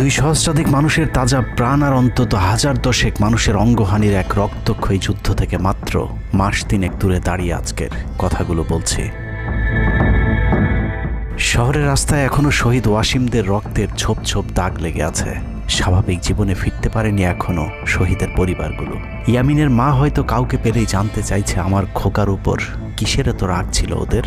দুই সহস্রাধিক মানুষের তাজা প্রাণ আর অন্তত হাজার দশেক মানুষের অঙ্গহানির এক রক্তক্ষয়ী যুদ্ধ থেকে মাত্র মাস তিনেক দূরে দাঁড়িয়ে আজকের কথাগুলো বলছি। শহরের রাস্তায় এখনো শহীদ ওয়াসিমদের রক্তের ছোপ ছোপ দাগ লেগে আছে। স্বাভাবিক জীবনে ফিরতে পারেনি এখনো শহীদের পরিবারগুলো। ইয়ামিনের মা হয়তো কাউকে পেলেই জানতে চাইছে আমার খোকার উপর কিসের এত রাগ ছিল ওদের।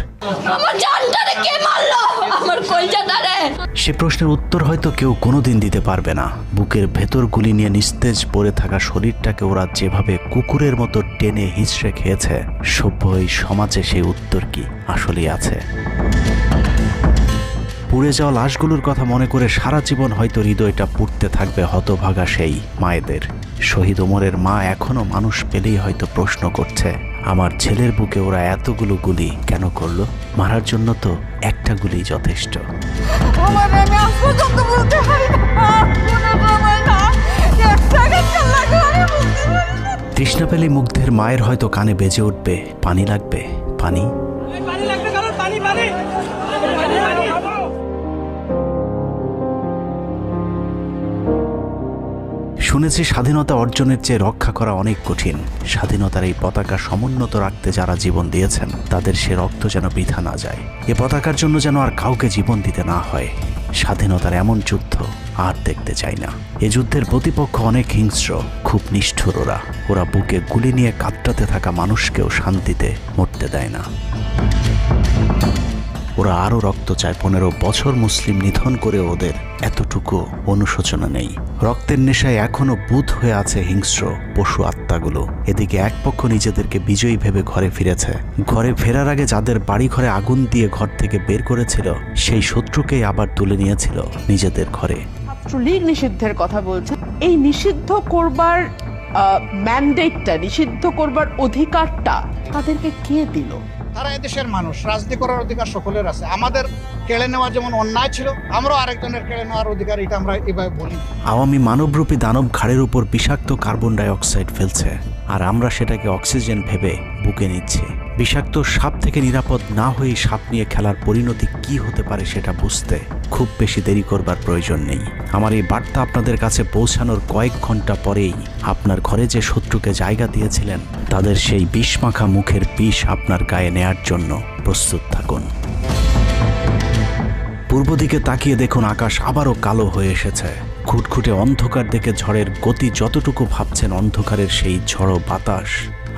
সে প্রশ্নের উত্তর হয়তো কেউ কোনোদিন দিতে পারবে না। বুকের ভেতর গুলি নিয়ে নিস্তেজ পড়ে থাকা শরীরটাকে ওরা যেভাবে কুকুরের মতো টেনে হিঁচড়ে খেয়েছে, সভ্য এই সমাজে সেই উত্তর কি আসলেই আছে? পুড়ে যাওয়া লাশগুলোর কথা মনে করে সারা জীবন হয়তো হৃদয়টা পুড়তে থাকবে হতভাগা সেই মায়েদের। শহীদ ওমরের মা এখনো মানুষ পেলেই হয়তো প্রশ্ন করছে, আমার ছেলের বুকে ওরা এতগুলো গুলি কেন করলো? মারার জন্য তো একটা গুলি যথেষ্ট। তৃষ্ণা পেলে মুগ্ধের মায়ের হয়তো কানে বেজে উঠবে, পানি লাগবে, পানি। শুনেছি স্বাধীনতা অর্জনের চেয়ে রক্ষা করা অনেক কঠিন। স্বাধীনতার এই পতাকা সমুন্নত রাখতে যারা জীবন দিয়েছেন তাদের সে রক্ত যেন বৃথা না যায়। এ পতাকার জন্য যেন আর কাউকে জীবন দিতে না হয়। স্বাধীনতার এমন যুদ্ধ আর দেখতে চাই না। এ যুদ্ধের প্রতিপক্ষ অনেক হিংস্র, খুব নিষ্ঠুর। ওরা বুকে গুলি নিয়ে কাতরাতে থাকা মানুষকেও শান্তিতে মরতে দেয় না। ওরা আরও রক্ত চায়। 15 বছর মুসলিম নিধন করে ওদের এতটুকু অনুশোচনা নেই। রক্তের নেশায় এখনো বুঁদ হয়ে আছে হিংস্র পশু আত্মাগুলো। এদিকে এক পক্ষ নিজেদেরকে বিজয়ী ভেবে ঘরে ফিরেছে। ঘরে ফেরার আগে যাদের বাড়ি ঘরে আগুন দিয়ে ঘর থেকে বের করেছিল, সেই শত্রুকেই আবার তুলে নিয়েছিল নিজেদের ঘরে। ছাত্রলীগ নিষিদ্ধের কথা বলছে। এই নিষিদ্ধ করবার ম্যান্ডেটটা, নিষিদ্ধ করবার অধিকারটা তাদেরকে কে দিল? তারা এদেশের মানুষ, রাজনীতি করার অধিকার সকলের আছে। আমাদের কেড়ে নেওয়া যেমন অন্যায় ছিল, আমরাও আরেকজনের কেড়ে নেওয়ার অধিকার, এটা আমরা এভাবে বলি। আওয়ামী মানবরূপী দানব ঘাড়ের উপর বিষাক্ত কার্বন ডাই অক্সাইড ফেলছে, আর আমরা সেটাকে অক্সিজেন ভেবে বুকে নিচ্ছি। বিষাক্ত সাপ থেকে নিরাপদ না হয়ে সাপ নিয়ে খেলার পরিণতি কি হতে পারে সেটা বুঝতে খুব বেশি দেরি করবার প্রয়োজন নেই। আমার এই বার্তা আপনাদের কাছে পৌঁছানোর কয়েক ঘন্টা পরেই আপনার ঘরে যে শত্রুকে জায়গা দিয়েছিলেন তাদের সেই বিষমাখা মুখের বিষ আপনার গায়ে নেয়ার জন্য প্রস্তুত থাকুন। পূর্ব দিকে তাকিয়ে দেখুন, আকাশ আবারও কালো হয়ে এসেছে। খুটখুটে অন্ধকার দেখে ঝড়ের গতি যতটুকু ভাবছেন, অন্ধকারের সেই ঝড়ো বাতাস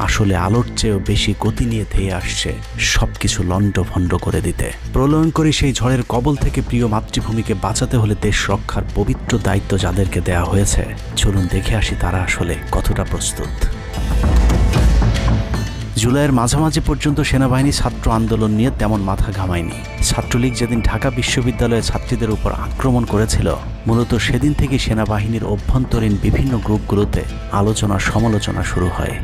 আসলে আলোর চেয়েও বেশি গতি নিয়ে ধেয়ে আসছে সবকিছু লণ্ডভণ্ড করে দিতে। প্রলয়ঙ্করী সেই ঝড়ের কবল থেকে প্রিয় মাতৃভূমিকে বাঁচাতে হলে দেশ রক্ষার পবিত্র দায়িত্ব যাদেরকে দেয়া হয়েছে, চলুন দেখে আসি তারা আসলে কতটা প্রস্তুত। জুলাইয়ের মাঝামাঝি পর্যন্ত সেনাবাহিনী ছাত্র আন্দোলন নিয়ে তেমন মাথা ঘামায়নি। ছাত্রলীগ যেদিন ঢাকা বিশ্ববিদ্যালয়ে ছাত্রীদের উপর আক্রমণ করেছিল, মূলত সেদিন থেকে সেনাবাহিনীর অভ্যন্তরীণ বিভিন্ন গ্রুপগুলোতে আলোচনা সমালোচনা শুরু হয়।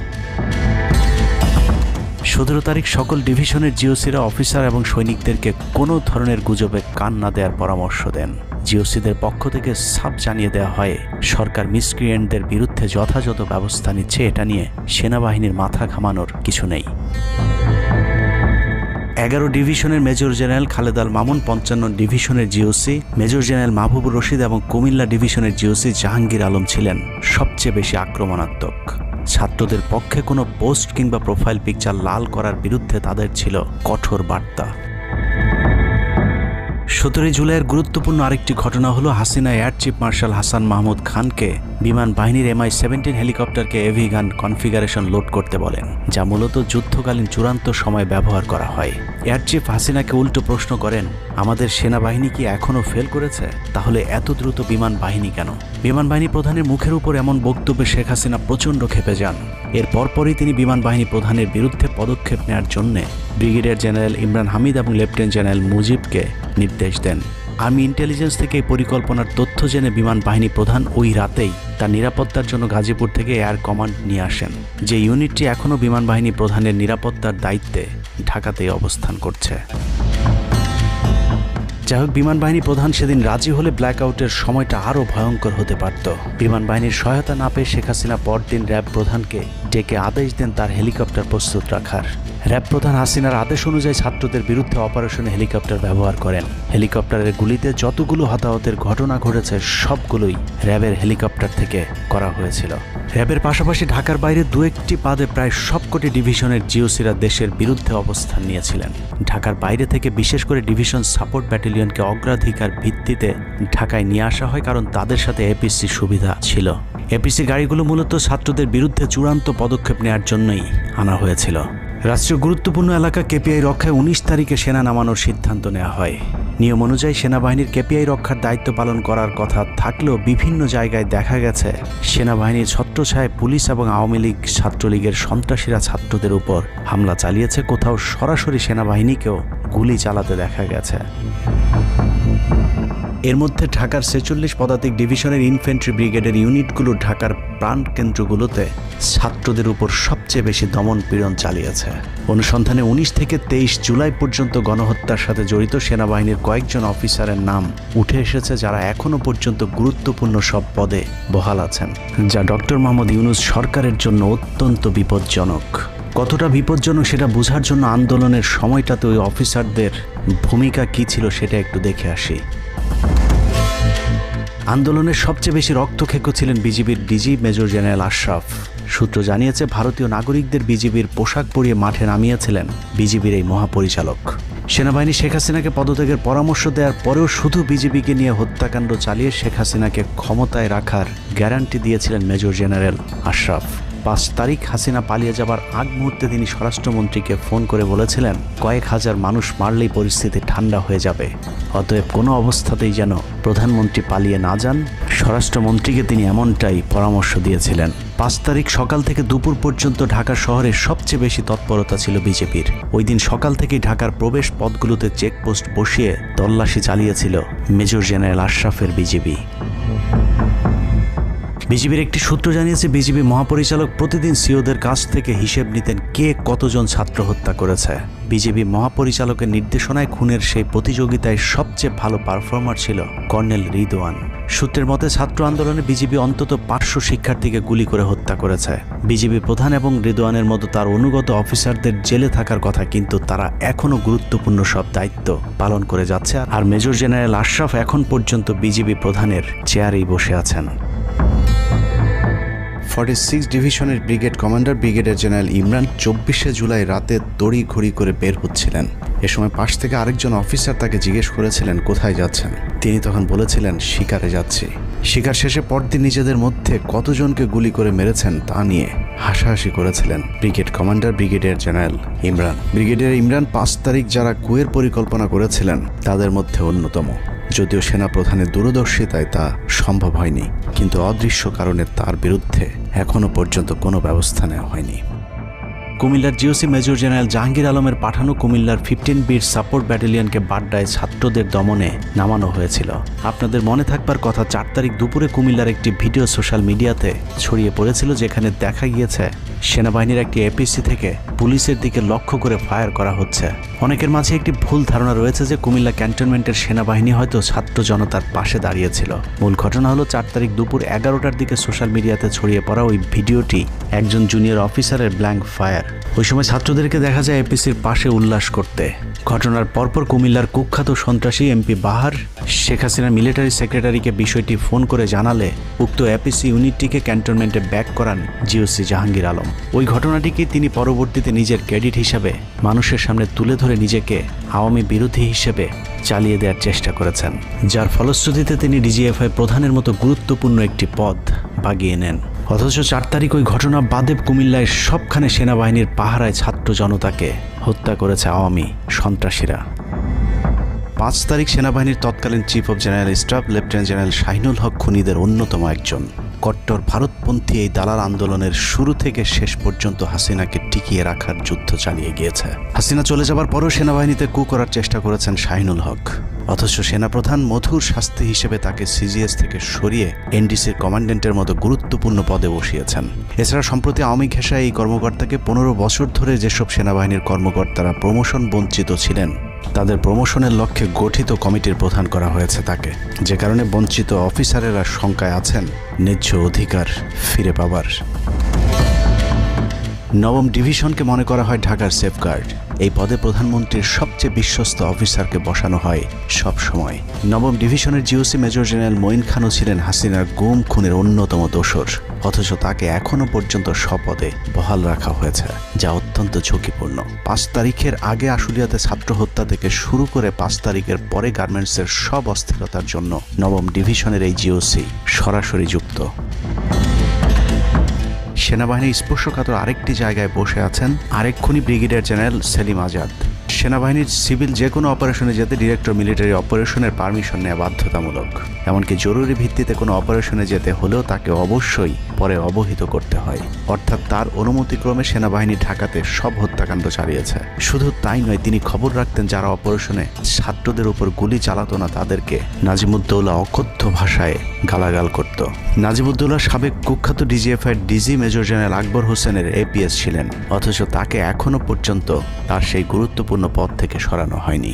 17 তারিখ সকল ডিভিশনের জিওসিরা অফিসার এবং সৈনিকদেরকে কোনো ধরনের গুজবে কান না দেওয়ার পরামর্শ দেন। জিওসিদের পক্ষ থেকে সাফ জানিয়ে দেওয়া হয়, সরকার মিসক্রিয়েন্টদের বিরুদ্ধে যথাযথ ব্যবস্থা নিচ্ছে, এটা নিয়ে সেনাবাহিনীর মাথা ঘামানোর কিছু নেই। 11 ডিভিশনের মেজর জেনারেল খালেদ আল মামুন, 55 ডিভিশনের GOC major general Mahbubur Rashid এবং কুমিল্লা ডিভিশনের জিওসি জাহাঙ্গীর আলম ছিলেন সবচেয়ে বেশি আক্রমণাত্মক। ছাত্রদের পক্ষে কোনো পোস্ট কিংবা প্রোফাইল পিকচার লাল করার বিরুদ্ধে তাদের ছিল কঠোর বার্তা। 17 জুলাইয়ের গুরুত্বপূর্ণ আরেকটি ঘটনা হলো, Hasina air chief marshal Hasan Mahmud খানকে বিমান বাহিনীর MI-17 হেলিকপ্টারকে এভি গান কনফিগারেশন লোড করতে বলেন, যা মূলত যুদ্ধকালীন চূড়ান্ত সময় ব্যবহার করা হয়। এয়ার চিফ হাসিনাকে উল্টো প্রশ্ন করেন, আমাদের সেনাবাহিনী কি এখনও ফেল করেছে? তাহলে এত দ্রুত বিমান বাহিনী কেন? বিমান বাহিনী প্রধানের মুখের উপর এমন বক্তব্যে শেখ হাসিনা প্রচণ্ড ক্ষেপে যান। এর পরপরই তিনি বিমান বাহিনী প্রধানের বিরুদ্ধে পদক্ষেপ নেওয়ার জন্য ব্রিগেডিয়ার জেনারেল ইমরান হামিদ এবং লেফটেন্যান্ট জেনারেল মুজিবকে নির্দেশ দেন। আর্মি ইন্টেলিজেন্স থেকে এই পরিকল্পনার তথ্য জেনে বিমান বাহিনী প্রধান ওই রাতেই তার নিরাপত্তার জন্য গাজীপুর থেকে এয়ার কমান্ড নিয়ে আসেন, যে ইউনিটটি এখনও বিমান বাহিনী প্রধানের নিরাপত্তার দায়িত্বে ঢাকাতেই অবস্থান করছে। যাই হোক, বিমান বাহিনী প্রধান সেদিন রাজি হলে ব্ল্যাকআউটের সময়টা আরও ভয়ঙ্কর হতে পারত। বিমান বাহিনীর সহায়তা না পেয়ে শেখ হাসিনা পরদিন র্যাব প্রধানকে ডেকে আদেশ দেন তার হেলিকপ্টার প্রস্তুত রাখার। র্যাব প্রধান হাসিনার আদেশ অনুযায়ী ছাত্রদের বিরুদ্ধে অপারেশনে হেলিকপ্টার ব্যবহার করেন। হেলিকপ্টারের গুলিতে যতগুলো হতাহতের ঘটনা ঘটেছে সবগুলোই র্যাবের হেলিকপ্টার থেকে করা হয়েছিল। র্যাবের পাশাপাশি ঢাকার বাইরে দু একটি পাদে প্রায় সবকটি ডিভিশনের জিওসিরা দেশের বিরুদ্ধে অবস্থান নিয়েছিলেন। ঢাকার বাইরে থেকে বিশেষ করে ডিভিশন সাপোর্ট ব্যাটালিয়নকে অগ্রাধিকার ভিত্তিতে ঢাকায় নিয়ে আসা হয়, কারণ তাদের সাথে এপিসি সুবিধা ছিল। এপিসি গাড়িগুলো মূলত ছাত্রদের বিরুদ্ধে চূড়ান্ত পদক্ষেপ নেওয়ার জন্যই আনা হয়েছিল। রাষ্ট্রীয় গুরুত্বপূর্ণ এলাকা কেপিআই রক্ষায় 19 তারিখে সেনা নামানোর সিদ্ধান্ত নেওয়া হয়। নিয়ম অনুযায়ী সেনাবাহিনীর কেপিআই রক্ষার দায়িত্ব পালন করার কথা থাকলেও বিভিন্ন জায়গায় দেখা গেছে সেনাবাহিনীর ছত্রছায়ায় পুলিশ এবং আওয়ামী লীগ ছাত্রলীগের সন্ত্রাসীরা ছাত্রদের উপর হামলা চালিয়েছে। কোথাও সরাসরি সেনাবাহিনীকেও গুলি চালাতে দেখা গেছে। এর মধ্যে ঢাকার 46 পদাতিক ডিভিশনের ইনফ্যান্ট্রি ব্রিগেডের ইউনিটগুলো ঢাকার প্রাণকেন্দ্রগুলোতে ছাত্রদের উপর সবচেয়ে বেশি দমন পীড়ন চালিয়েছে। অনুসন্ধানে 19 থেকে 23 জুলাই পর্যন্ত গণহত্যার সাথে জড়িত সেনাবাহিনীর কয়েকজন অফিসারের নাম উঠে এসেছে, যারা এখনও পর্যন্ত গুরুত্বপূর্ণ সব পদে বহাল আছেন, যা ডক্টর মোহাম্মদ ইউনূস সরকারের জন্য অত্যন্ত বিপজ্জনক। কতটা বিপজ্জনক সেটা বোঝার জন্য আন্দোলনের সময়টাতে ওই অফিসারদের ভূমিকা কী ছিল সেটা একটু দেখে আসি। আন্দোলনের সবচেয়ে বেশি রক্তক্ষেকো ছিলেন বিজিবির ডিজি মেজর জেনারেল আশরাফ। সূত্র জানিয়েছে ভারতীয় নাগরিকদের বিজিবির পোশাক পরিয়ে মাঠে নামিয়েছিলেন বিজিবির এই মহাপরিচালক। সেনাবাহিনী শেখ হাসিনাকে পদত্যাগের পরামর্শ দেওয়ার পরেও শুধু বিজিবিকে নিয়ে হত্যাকাণ্ড চালিয়ে শেখ হাসিনাকে ক্ষমতায় রাখার গ্যারান্টি দিয়েছিলেন মেজর জেনারেল আশরাফ। 5 তারিখ হাসিনা পালিয়ে যাবার আগ মুহূর্তে তিনি স্বরাষ্ট্রমন্ত্রীকে ফোন করে বলেছিলেন কয়েক হাজার মানুষ মারলেই পরিস্থিতি ঠান্ডা হয়ে যাবে, অতএব কোনো অবস্থাতেই যেন প্রধানমন্ত্রী পালিয়ে না যান। স্বরাষ্ট্রমন্ত্রীকে তিনি এমনটাই পরামর্শ দিয়েছিলেন। 5 তারিখ সকাল থেকে দুপুর পর্যন্ত ঢাকা শহরে সবচেয়ে বেশি তৎপরতা ছিল বিজেপির। ওই দিন সকাল থেকেই ঢাকার প্রবেশ পথগুলোতে চেকপোস্ট বসিয়ে তল্লাশি চালিয়েছিল মেজর জেনারেল আশরাফের বিজিবি। বিজিবির একটি সূত্র জানিয়েছে বিজিবি মহাপরিচালক প্রতিদিন সিওদের কাছ থেকে হিসেব নিতেন কে কতজন ছাত্র হত্যা করেছে। বিজিবি মহাপরিচালকের নির্দেশনায় খুনের সেই প্রতিযোগিতায় সবচেয়ে ভালো পারফর্মার ছিল কর্নেল রিদওয়ান। সূত্রের মতে ছাত্র আন্দোলনে বিজিবি অন্তত 500 শিক্ষার্থীকে গুলি করে হত্যা করেছে। বিজিবি প্রধান এবং রিদওয়ানের মতো তার অনুগত অফিসারদের জেলে থাকার কথা, কিন্তু তারা এখনও গুরুত্বপূর্ণ সব দায়িত্ব পালন করে যাচ্ছে। আর মেজর জেনারেল আশরাফ এখন পর্যন্ত বিজিবি প্রধানের চেয়ারেই বসে আছেন। 46 ডিভিশনের brigade commander brigadier general Imran 24শে জুলাই রাতে তড়িঘড়ি করে বের হচ্ছিলেন। এ সময় পাশ থেকে আরেকজন অফিসার তাকে জিজ্ঞেস করেছিলেন কোথায় যাচ্ছেন। তিনি তখন বলেছিলেন শিকারে যাচ্ছি। শিকার শেষে পরদিন নিজেদের মধ্যে কতজনকে গুলি করে মেরেছেন তা নিয়ে হাসাহাসি করেছিলেন brigade commander brigadier general Imran. Brigadier Imran 5 তারিখ যারা কুয়ের পরিকল্পনা করেছিলেন তাদের মধ্যে অন্যতম। যদিও সেনাপ্রধানের দূরদর্শিতায় তা সম্ভব হয়নি, কিন্তু অদৃশ্য কারণে তার বিরুদ্ধে এখনও পর্যন্ত কোনো ব্যবস্থা নেওয়া হয়নি। কুমিল্লার জিওসি মেজর জেনারেল জাহাঙ্গীর আলমের পাঠানো কুমিল্লার 15 বিট সাপোর্ট ব্যাটালিয়নকে বাড্ডায় ছাত্রদের দমনে নামানো হয়েছিল। আপনাদের মনে থাকবার কথা 4 তারিখ দুপুরে কুমিল্লার একটি ভিডিও সোশ্যাল মিডিয়াতে ছড়িয়ে পড়েছিল, যেখানে দেখা গিয়েছে সেনাবাহিনীর একটি এপিসি থেকে পুলিশের দিকে লক্ষ্য করে ফায়ার করা হচ্ছে। অনেকের মাঝে একটি ভুল ধারণা রয়েছে যে কুমিল্লা ক্যান্টনমেন্টের সেনাবাহিনী হয়তো ছাত্র জনতার পাশে দাঁড়িয়েছিল। মূল ঘটনা হলো 4 তারিখ দুপুর 11টার দিকে সোশ্যাল মিডিয়াতে ছড়িয়ে পড়া ওই ভিডিওটি একজন জুনিয়র অফিসারের ব্ল্যাঙ্ক ফায়ার। ওই সময় ছাত্রদেরকে দেখা যায় এপিসির পাশে উল্লাস করতে। ঘটনার পরপর কুমিল্লার কুখ্যাত সন্ত্রাসী এমপি বাহার শেখ হাসিনার মিলিটারি সেক্রেটারিকে বিষয়টি ফোন করে জানালে উক্ত এপিসি ইউনিটটিকে ক্যান্টনমেন্টে ব্যাক করান জিওসি জাহাঙ্গীর আলম। ওই ঘটনাটিকে তিনি পরবর্তীতে নিজের ক্রেডিট হিসাবে মানুষের সামনে তুলে ধরে নিজেকে আওয়ামী বিরোধী হিসেবে চালিয়ে দেওয়ার চেষ্টা করেছেন, যার ফলশ্রুতিতে তিনি ডিজিএফআই প্রধানের মতো গুরুত্বপূর্ণ একটি পদ বাগিয়ে নেন। অথচ 4 তারিখ ওই ঘটনা বাদে কুমিল্লায় সবখানে সেনাবাহিনীর পাহারায় ছাত্র জনতাকে হত্যা করেছে আওয়ামী সন্ত্রাসীরা। 5 তারিখ সেনাবাহিনীর তৎকালীন chief of general staff lieutenant general Shahinul Haque খুনিদের অন্যতম একজন। কট্টর ভারতপন্থী এই দালাল আন্দোলনের শুরু থেকে শেষ পর্যন্ত হাসিনাকে টিকিয়ে রাখার যুদ্ধ চালিয়ে গিয়েছে। হাসিনা চলে যাবার পরও সেনাবাহিনীতে কু করার চেষ্টা করেছেন শাহিনুল হক। অথচ সেনাপ্রধান মধুর শাস্তি হিসেবে তাকে সিজিএস থেকে সরিয়ে এনডিসির কমান্ডেন্টের মতো গুরুত্বপূর্ণ পদে বসিয়েছেন। এছাড়া সম্প্রতি আওয়ামী ঘেঁষায় এই কর্মকর্তাকে 15 বছর ধরে যেসব সেনাবাহিনীর কর্মকর্তারা প্রমোশন বঞ্চিত ছিলেন তাদের প্রমোশনের লক্ষ্যে গঠিত কমিটির প্রধান করা হয়েছে তাকে, যে কারণে বঞ্চিত অফিসারেরা শঙ্কায় আছেন ন্যায্য অধিকার ফিরে পাবার। নবম ডিভিশনকে মনে করা হয় ঢাকার সেফগার্ড। এই পদে প্রধানমন্ত্রীর সবচেয়ে বিশ্বস্ত অফিসারকে বসানো হয় সব সময়। নবম ডিভিশনের জিওসি মেজর জেনারেল মঈন খানও ছিলেন হাসিনার গুম খুনের অন্যতম দোসর, অথচ তাকে এখনো পর্যন্ত স্বপদে বহাল রাখা হয়েছে, যা অত্যন্ত ঝুঁকিপূর্ণ। 5 তারিখের আগে আশুলিয়াতে ছাত্র হত্যা থেকে শুরু করে 5 তারিখের পরে গার্মেন্টসের সব অস্থিরতার জন্য নবম ডিভিশনের এই জিওসি সরাসরি যুক্ত। সেনাবাহিনীর স্পর্শকাতর আরেকটি জায়গায় বসে আছেন আরেক খুনি ব্রিগেডিয়ার জেনারেল সেলিম আজাদ। সেনাবাহিনীর সিভিল যে কোনো অপারেশনে যেতে ডিরেক্টর মিলিটারি অপারেশনের পারমিশন নেওয়া বাধ্যতামূলক। এমনকি জরুরি ভিত্তিতে কোনো অপারেশনে যেতে হলেও তাকে অবশ্যই পরে অবহিত করতে হয়। অর্থাৎ তার অনুমতিক্রমে সেনাবাহিনী ঢাকাতে সব হত্যাকাণ্ড চালিয়েছে। শুধু তাই নয়, তিনি খবর রাখতেন যারা অপারেশনে ছাত্রদের উপর গুলি চালাতো না তাদেরকে নাজিমুদ্দৌলা অকথ্য ভাষায় গালাগাল করত। নাজিমুদ্দৌলা সাবেক কুখ্যাত ডিজিএফআই ডিজি মেজর জেনারেল আকবর হোসেনের এপিএস ছিলেন, অথচ তাকে এখনো পর্যন্ত তার সেই গুরুত্বপূর্ণ পদ থেকে সরানো হয়নি।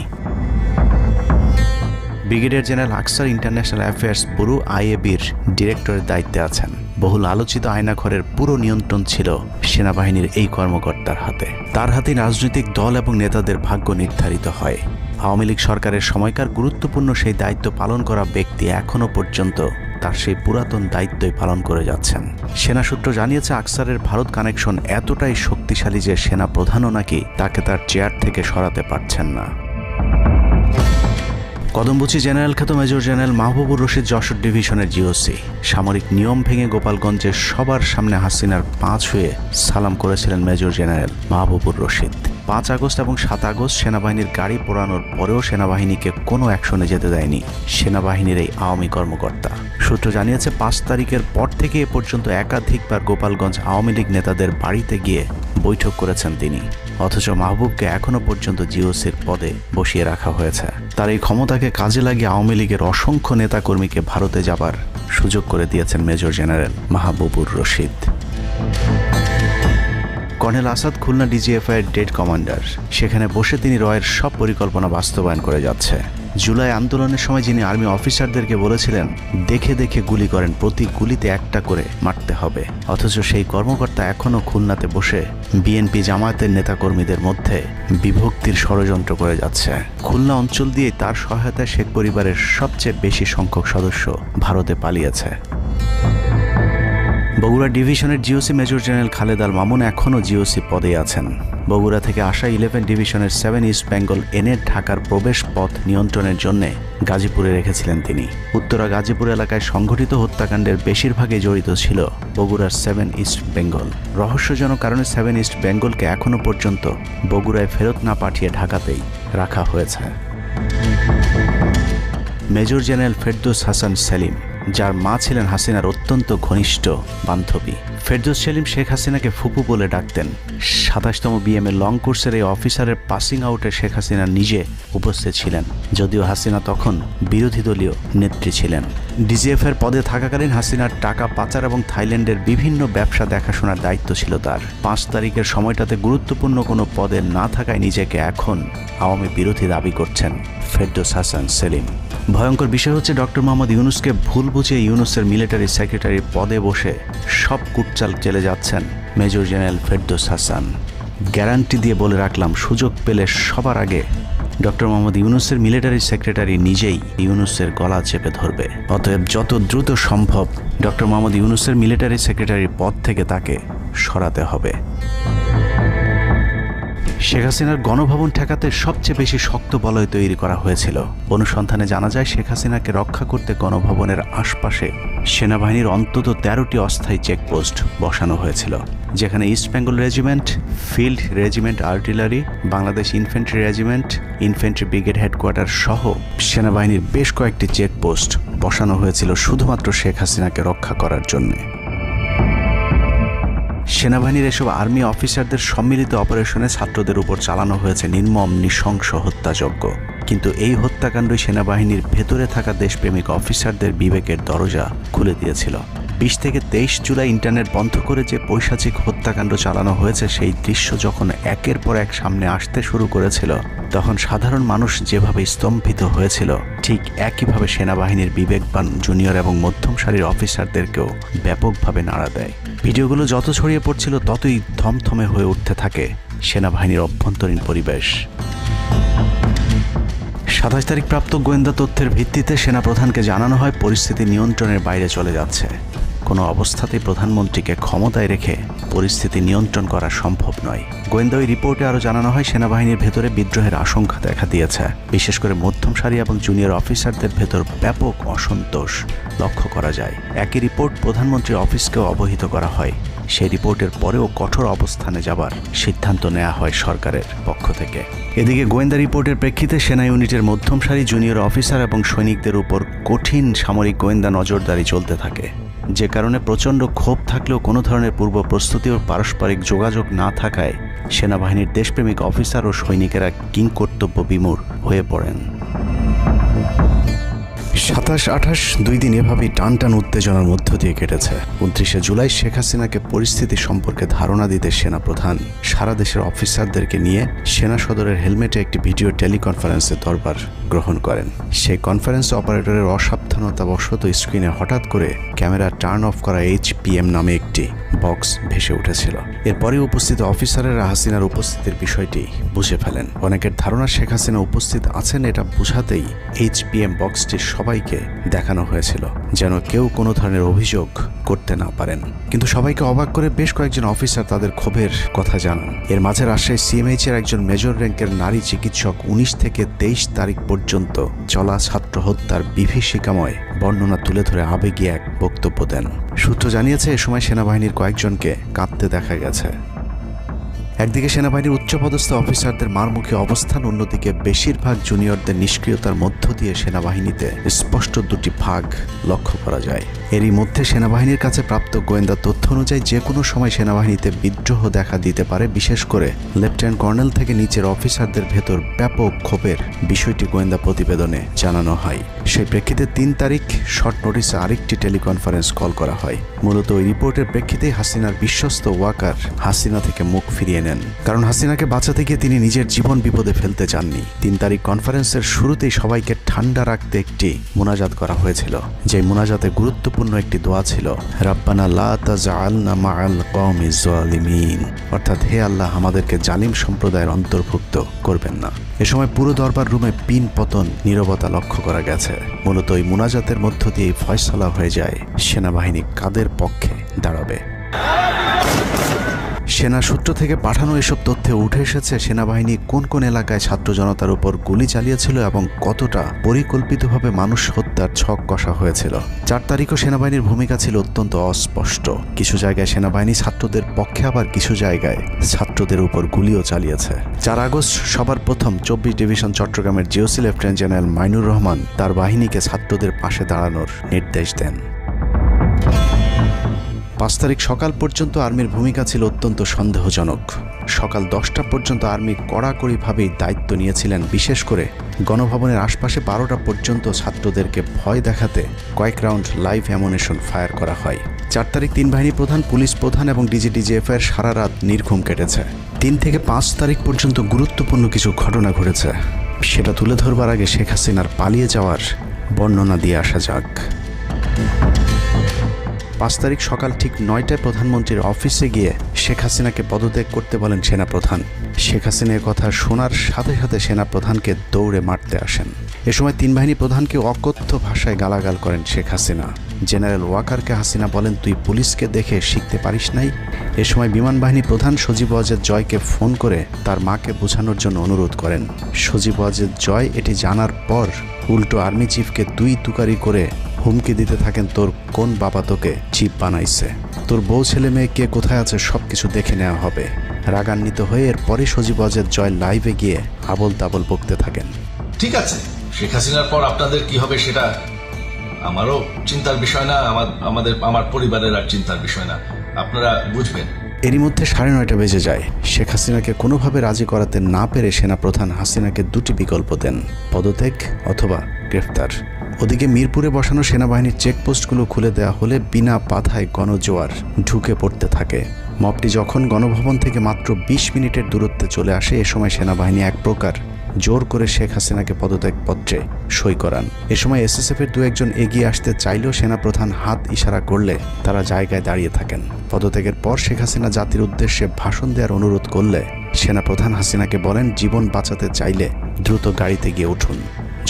ব্রিগেডিয়ার জেনারেল আকসার ইন্টারন্যাশনাল অ্যাফেয়ার্স ব্যুরো আইএবির ডিরেক্টরের দায়িত্বে আছেন। বহুল আলোচিত আয়নাঘরের পুরো নিয়ন্ত্রণ ছিল সেনাবাহিনীর এই কর্মকর্তার হাতে। তার হাতে রাজনৈতিক দল এবং নেতাদের ভাগ্য নির্ধারিত হয়। আওয়ামী লীগ সরকারের সময়কার গুরুত্বপূর্ণ সেই দায়িত্ব পালন করা ব্যক্তি এখনো পর্যন্ত তার সেই পুরাতন দায়িত্বই পালন করে যাচ্ছেন। সেনা সূত্র জানিয়েছে আকসারের ভারত কানেকশন এতটাই শক্তিশালী যে সেনা প্রধানও নাকি তাকে তার চেয়ার থেকে সরাতে পারছেন না। কদমবুচি জেনারেল খ্যাত মেজর জেনারেল মাহবুবুর রশিদ যশোর ডিভিশনের জিওসি সামরিক নিয়ম ভেঙে গোপালগঞ্জের সবার সামনে হাসিনার পা ছুঁয়ে সালাম করেছিলেন major general Mahbubur Rashid. 5 August এবং 7 আগস্ট সেনাবাহিনীর গাড়ি পোড়ানোর পরেও সেনাবাহিনীকে কোনো অ্যাকশনে যেতে দেয়নি সেনাবাহিনীর এই আওয়ামী কর্মকর্তা। সূত্র জানিয়েছে 5 তারিখের পর থেকে এ পর্যন্ত একাধিকবার গোপালগঞ্জ আওয়ামী লীগ নেতাদের বাড়িতে গিয়ে বৈঠক করেছেন তিনি, অথচ মাহবুবকে এখনো পর্যন্ত জিওসির পদে বসিয়ে রাখা হয়েছে। তার এই ক্ষমতাকে কাজে লাগিয়ে আওয়ামী লীগের অসংখ্য নেতাকর্মীকে ভারতে যাবার সুযোগ করে দিয়েছেন major general Mahbubur Rashid. Colonel Asad Khulna DGFI dead commander, সেখানে বসে তিনি রয়ের সব পরিকল্পনা বাস্তবায়ন করে যাচ্ছে। জুলাই আন্দোলনের সময় যিনি আর্মি অফিসারদেরকে বলেছিলেন দেখে দেখে গুলি করেন, প্রতি গুলিতে একটা করে মারতে হবে, অথচ সেই কর্মকর্তা এখনো খুলনাতে বসে বিএনপি জামায়াতের নেতাকর্মীদের মধ্যে বিভক্তির ষড়যন্ত্র করে যাচ্ছে। খুলনা অঞ্চল দিয়ে তার সহায়তায় শেখ পরিবারের সবচেয়ে বেশি সংখ্যক সদস্য ভারতে পালিয়েছে। বগুড়া ডিভিশনের GOC major general Khaled Al Mamun এখনও জিওসি পদে আছেন। বগুড়া থেকে আসা 11 ডিভিশনের 7 ইস্ট বেঙ্গল এনে ঢাকার প্রবেশ পথ নিয়ন্ত্রণের জন্য গাজীপুরে রেখেছিলেন তিনি। উত্তরা গাজীপুর এলাকায় সংঘটিত হত্যাকাণ্ডের বেশিরভাগই জড়িত ছিল বগুড়ার 7 ইস্ট বেঙ্গল। রহস্যজনক কারণে 7 ইস্ট বেঙ্গলকে এখনও পর্যন্ত বগুড়ায় ফেরত না পাঠিয়ে ঢাকাতেই রাখা হয়েছে। মেজর জেনারেল ফেরদৌস হাসান সেলিম, যার মা ছিলেন হাসিনার অত্যন্ত ঘনিষ্ঠ বান্ধবী। ফেরদৌস সেলিম শেখ হাসিনাকে ফুপু বলে ডাকতেন। 27তম বিএমএ লং কোর্সের এই অফিসারের পাসিং আউটে শেখ হাসিনা নিজে উপস্থিত ছিলেন, যদিও হাসিনা তখন বিরোধী দলীয় নেত্রী ছিলেন। ডিজিএফের পদে থাকাকালীন হাসিনার টাকা পাচার এবং থাইল্যান্ডের বিভিন্ন ব্যবসা দেখাশোনার দায়িত্ব ছিল তার। 5 তারিখের সময়টাতে গুরুত্বপূর্ণ কোনো পদে না থাকায় নিজেকে এখন আওয়ামী বিরোধী দাবি করছেন ফেরদৌস হাসান সেলিম। ভয়ঙ্কর বিষয় হচ্ছে ডক্টর মোহাম্মদ ইউনূসকে ভুল বুঝিয়ে ইউনূসের মিলিটারি সেক্রেটারির পদে বসে সব কুটচাল চলে যাচ্ছেন major general Ferdous Hasan. Guarantee দিয়ে বলে রাখলাম, সুযোগ পেলে সবার আগে ডক্টর মোহাম্মদ ইউনূসের মিলিটারি সেক্রেটারি নিজেই ইউনূসের গলা চেপে ধরবে। অতএব যত দ্রুত সম্ভব ডক্টর মোহাম্মদ ইউনূসের মিলিটারি সেক্রেটারির পদ থেকে তাকে সরাতে হবে। শেখ হাসিনার গণভবন ঠেকাতে সবচেয়ে বেশি শক্ত বলয় তৈরি করা হয়েছিল। অনুসন্ধানে জানা যায় শেখ হাসিনাকে রক্ষা করতে গণভবনের আশপাশে সেনাবাহিনীর অন্তত 13টি অস্থায়ী চেকপোস্ট বসানো হয়েছিল, যেখানে east Bengal regiment, field regiment artillery, Bangladesh infantry regiment, infantry brigade headquarter সহ সেনাবাহিনীর বেশ কয়েকটি চেকপোস্ট বসানো হয়েছিল শুধুমাত্র শেখ হাসিনাকে রক্ষা করার জন্য। সেনাবাহিনীর এসব আর্মি অফিসারদের সম্মিলিত অপারেশনে ছাত্রদের উপর চালানো হয়েছে নির্মম নৃশংস হত্যাযজ্ঞ। কিন্তু এই হত্যাকাণ্ডই সেনাবাহিনীর ভেতরে থাকা দেশপ্রেমিক অফিসারদের বিবেকের দরজা খুলে দিয়েছিল। 20 থেকে 23 জুলাই ইন্টারনেট বন্ধ করে যে পৈশাচিক হত্যাকাণ্ড চালানো হয়েছে সেই দৃশ্য যখন একের পর এক সামনে আসতে শুরু করেছিল, তখন সাধারণ মানুষ যেভাবে স্তম্ভিত হয়েছিল ঠিক একইভাবে সেনাবাহিনীর বিবেকবান জুনিয়র এবং মধ্যম সারির অফিসারদেরকেও ব্যাপকভাবে নাড়া দেয়। ভিডিওগুলো যত ছড়িয়ে পড়ছিল ততই থমথমে হয়ে উঠতে থাকে সেনাবাহিনীর অভ্যন্তরীণ পরিবেশ। 27 তারিখ প্রাপ্ত গোয়েন্দা তথ্যের ভিত্তিতে সেনাপ্রধানকে জানানো হয় পরিস্থিতি নিয়ন্ত্রণের বাইরে চলে যাচ্ছে। কোনো অবস্থাতেই প্রধানমন্ত্রীকে ক্ষমতায় রেখে পরিস্থিতি নিয়ন্ত্রণ করা সম্ভব নয়। গোয়েন্দা ওই রিপোর্টে আরও জানানো হয় সেনাবাহিনীর ভেতরে বিদ্রোহের আশঙ্কা দেখা দিয়েছে। বিশেষ করে মধ্যম সারি এবং জুনিয়র অফিসারদের ভেতর ব্যাপক অসন্তোষ লক্ষ্য করা যায়। একই রিপোর্ট প্রধানমন্ত্রীর অফিসকেও অবহিত করা হয়। সেই রিপোর্টের পরেও কঠোর অবস্থানে যাবার সিদ্ধান্ত নেওয়া হয় সরকারের পক্ষ থেকে। এদিকে গোয়েন্দা রিপোর্টের প্রেক্ষিতে সেনা ইউনিটের মধ্যম সারি জুনিয়র অফিসার এবং সৈনিকদের উপর কঠিন সামরিক গোয়েন্দা নজরদারি চলতে থাকে, যে কারণে প্রচণ্ড ক্ষোভ থাকলেও কোনো ধরনের পূর্ব প্রস্তুতি ও পারস্পরিক যোগাযোগ না থাকায় সেনাবাহিনীর দেশপ্রেমিক অফিসার ও সৈনিকেরা কিংকর্তব্য বিমূঢ় হয়ে পড়েন। 27-28 দুই দিন এভাবেই টান উত্তেজনার মধ্য দিয়ে কেটেছে। 29শে জুলাই শেখ হাসিনাকে পরিস্থিতি সম্পর্কে ধারণা দিতে সেনাপ্রধান সারা দেশের অফিসারদেরকে নিয়ে সেনা সদরের হেলমেটে একটি ভিডিও টেলিকনফারেন্সে দরবার গ্রহণ করেন। সেই কনফারেন্স অপারেটরের অসাবধানতাবশত স্ক্রিনে হঠাৎ করে ক্যামেরা টার্ন অফ করা HPM নামে একটি বক্স ভেসে উঠেছিল। এরপরে উপস্থিত অফিসারেরা হাসিনার উপস্থিতির বিষয়টি বুঝে ফেলেন। অনেকের ধারণা শেখ হাসিনা উপস্থিত আছেন এটা বোঝাতেই HPM বক্সটি সবাইকে দেখানো হয়েছিল, যেন কেউ কোনো ধরনের অভিযোগ করতে না পারেন। কিন্তু সবাইকে অবাক করে বেশ কয়েকজন অফিসার তাদের ক্ষোভের কথা জানান। এর মাঝে রাজশাহী CMH এর একজন মেজর র্যাঙ্কের নারী চিকিৎসক 19 থেকে 23 তারিখ পর্যন্ত চলা ছাত্র হত্যার বিভীষিকাময় বর্ণনা তুলে ধরে আবেগী এক বক্তব্য দেন। সূত্র জানিয়েছে এ সময় সেনাবাহিনীর কয়েকজনকে কাঁদতে দেখা গেছে। একদিকে সেনাবাহিনীর উচ্চপদস্থ অফিসারদের মারমুখী অবস্থান, অন্যদিকে বেশিরভাগ জুনিয়রদের নিষ্ক্রিয়তার মধ্য দিয়ে সেনাবাহিনীতে স্পষ্ট দুটি ভাগ লক্ষ্য করা যায়। এরই মধ্যে সেনাবাহিনীর কাছে প্রাপ্ত গোয়েন্দা তথ্য অনুযায়ী যে কোনো সময় সেনাবাহিনীতে বিদ্রোহ দেখা দিতে পারে। বিশেষ করে লেফটেন্যান্ট কর্নেল থেকে নিচের অফিসারদের ভেতর ব্যাপক ক্ষোভের বিষয়টি গোয়েন্দা প্রতিবেদনে জানানো হয়। সেই প্রেক্ষিতে 3 তারিখ শর্ট নোটিসে আরেকটি টেলিকনফারেন্স কল করা হয়। মূলত ওই রিপোর্টের প্রেক্ষিতেই হাসিনার বিশ্বস্ত ওয়াকার হাসিনা থেকে মুখ ফিরিয়ে নেন, কারণ হাসিনাকে বাঁচাতে গিয়ে তিনি নিজের জীবন বিপদে ফেলতে চাননি। 3 তারিখ কনফারেন্সের শুরুতেই সবাইকে ঠান্ডা রাখতে একটি মোনাজাত করা হয়েছিল। যে মোনাজাতে গুরুত্বপূর্ণ একটি দোয়া ছিল রাব্বানা লা তাজআলনা মাআল কওমিজ জালিমিন, অর্থাৎ হে আল্লাহ আমাদেরকে জালিম সম্প্রদায়ের অন্তর্ভুক্ত করবেন না। এ সময় পুরো দরবার রুমে পিন পতন নীরবতা লক্ষ্য করা গেছে। মূলত ওই মোনাজাতের মধ্য দিয়ে ফয়সালা হয়ে যায় সেনাবাহিনী কাদের পক্ষে দাঁড়াবে। সেনা সূত্র থেকে পাঠানো এসব তথ্যে উঠে এসেছে সেনাবাহিনী কোন কোন এলাকায় ছাত্র জনতার উপর গুলি চালিয়েছিল এবং কতটা পরিকল্পিতভাবে মানুষ হত্যার ছক কষা হয়েছিল। 4 তারিখও সেনাবাহিনীর ভূমিকা ছিল অত্যন্ত অস্পষ্ট। কিছু জায়গায় সেনাবাহিনী ছাত্রদের পক্ষে, আবার কিছু জায়গায় ছাত্রদের উপর গুলিও চালিয়েছে। 4 আগস্ট সবার প্রথম 24 ডিভিশন চট্টগ্রামের GOC lieutenant general Mainur Rahman তার বাহিনীকে ছাত্রদের পাশে দাঁড়ানোর নির্দেশ দেন। 5 তারিখ সকাল পর্যন্ত আর্মির ভূমিকা ছিল অত্যন্ত সন্দেহজনক। সকাল 10টা পর্যন্ত আর্মি কড়াকড়িভাবেই দায়িত্ব নিয়েছিলেন। বিশেষ করে গণভবনের আশপাশে 12টা পর্যন্ত ছাত্রদেরকে ভয় দেখাতে কয়েক রাউন্ড লাইভ অ্যামুনেশন ফায়ার করা হয়। 4 তারিখ 3 বাহিনী প্রধান, পুলিশ প্রধান এবং DGDGF-এর সারা রাত নির্ঘুম কেটেছে। 3 থেকে 5 তারিখ পর্যন্ত গুরুত্বপূর্ণ কিছু ঘটনা ঘটেছে, সেটা তুলে ধরবার আগে শেখ হাসিনার পালিয়ে যাওয়ার বর্ণনা দিয়ে আসা যাক। 5 তারিখ সকাল ঠিক 9টায় প্রধানমন্ত্রীর অফিসে গিয়ে শেখ হাসিনাকে পদত্যাগ করতে বলেন সেনাপ্রধান। শেখ হাসিনার কথা শোনার সাথে সাথে সেনাপ্রধানকে দৌড়ে মারতে আসেন। এ সময় 3 বাহিনী প্রধানকে অকথ্য ভাষায় গালাগাল করেন শেখ হাসিনা। জেনারেল ওয়াকারকে হাসিনা বলেন, তুই পুলিশকে দেখে শিখতে পারিস নাই। এ সময় বিমান বাহিনী প্রধান সজীব ওয়াজেদ জয়কে ফোন করে তার মাকে বোঝানোর জন্য অনুরোধ করেন। সজীব ওয়াজেদ জয় এটি জানার পর উল্টো আর্মি চিফকে তুই তুকারি করে হুমকি দিতে থাকেন, তোর কোন বাবা তোকে চিফ বানাইছে, তোর বউ ছেলে মেয়ে কে কোথায় আছে সব কিছু দেখে নেওয়া হবে। রাগান্বিত হয়ে এরপরে সজীব ওয়াজেদ জয় লাইভে গিয়ে আবল তাবল বকতে থাকেন। ঠিক আছে, শেখ হাসিনার পর আপনাদের কি হবে সেটা আমারও চিন্তার বিষয় না, আমার পরিবারের আর চিন্তার বিষয় না, আপনারা বুঝবেন। এরই মধ্যে 9:30 বেজে যায়। শেখ হাসিনাকে কোনোভাবে রাজি করাতে না পেরে সেনাপ্রধান হাসিনাকে 2টি বিকল্প দেন, পদত্যাগ অথবা গ্রেফতার। ওদিকে মিরপুরে বসানো সেনাবাহিনীর চেকপোস্টগুলো খুলে দেওয়া হলে বিনা বাধায় গণজোয়ার ঢুকে পড়তে থাকে। মবটি যখন গণভবন থেকে মাত্র 20 মিনিটের দূরত্বে চলে আসে, এ সময় সেনাবাহিনী এক প্রকার জোর করে শেখ হাসিনাকে পদত্যাগপত্রে সই করান। এ সময় এসএসএফের দু একজন এগিয়ে আসতে চাইলেও সেনাপ্রধান হাত ইশারা করলে তারা জায়গায় দাঁড়িয়ে থাকেন। পদত্যাগের পর শেখ হাসিনা জাতির উদ্দেশ্যে ভাষণ দেওয়ার অনুরোধ করলে সেনাপ্রধান হাসিনাকে বলেন, জীবন বাঁচাতে চাইলে দ্রুত গাড়িতে গিয়ে উঠুন,